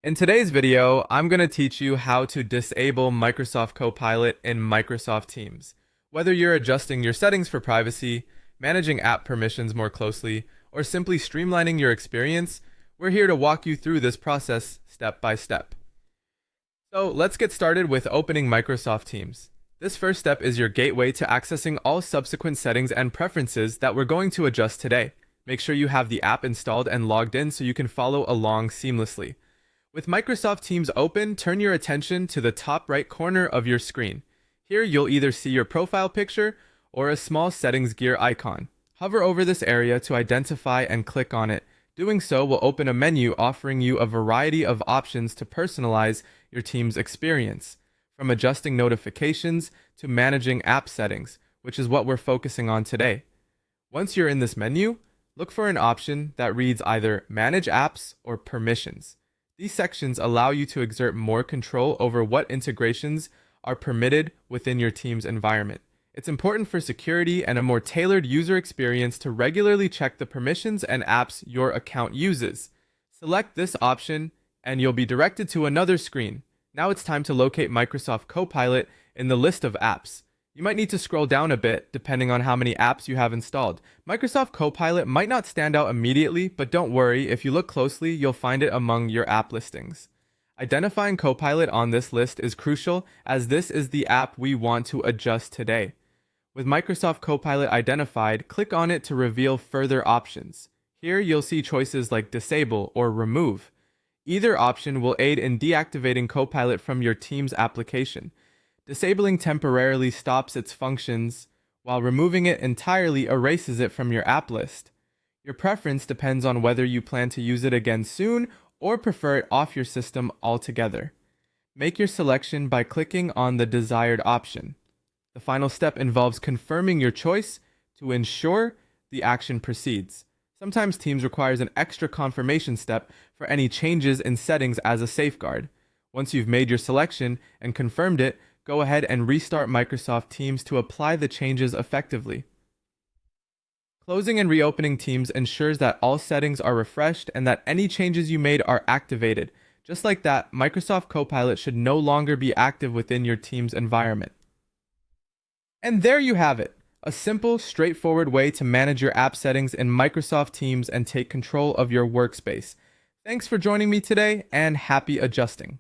In today's video, I'm going to teach you how to disable Microsoft Copilot in Microsoft Teams. Whether you're adjusting your settings for privacy, managing app permissions more closely, or simply streamlining your experience, we're here to walk you through this process step by step. So let's get started with opening Microsoft Teams. This first step is your gateway to accessing all subsequent settings and preferences that we're going to adjust today. Make sure you have the app installed and logged in so you can follow along seamlessly. With Microsoft Teams open, turn your attention to the top right corner of your screen. Here you'll either see your profile picture or a small settings gear icon. Hover over this area to identify and click on it. Doing so will open a menu offering you a variety of options to personalize your Teams experience, from adjusting notifications to managing app settings, which is what we're focusing on today. Once you're in this menu, look for an option that reads either Manage Apps or Permissions. These sections allow you to exert more control over what integrations are permitted within your Teams environment. It's important for security and a more tailored user experience to regularly check the permissions and apps your account uses. Select this option and you'll be directed to another screen. Now it's time to locate Microsoft Copilot in the list of apps. You might need to scroll down a bit depending on how many apps you have installed. Microsoft Copilot might not stand out immediately, but don't worry, if you look closely, you'll find it among your app listings. Identifying Copilot on this list is crucial as this is the app we want to adjust today. With Microsoft Copilot identified, click on it to reveal further options. Here you'll see choices like Disable or Remove. Either option will aid in deactivating Copilot from your Teams application. Disabling temporarily stops its functions, while removing it entirely erases it from your app list. Your preference depends on whether you plan to use it again soon or prefer it off your system altogether. Make your selection by clicking on the desired option. The final step involves confirming your choice to ensure the action proceeds. Sometimes Teams requires an extra confirmation step for any changes in settings as a safeguard. Once you've made your selection and confirmed it, go ahead and restart Microsoft Teams to apply the changes effectively. Closing and reopening Teams ensures that all settings are refreshed and that any changes you made are activated. Just like that, Microsoft Copilot should no longer be active within your Teams environment. And there you have it, a simple, straightforward way to manage your app settings in Microsoft Teams and take control of your workspace. Thanks for joining me today, and happy adjusting.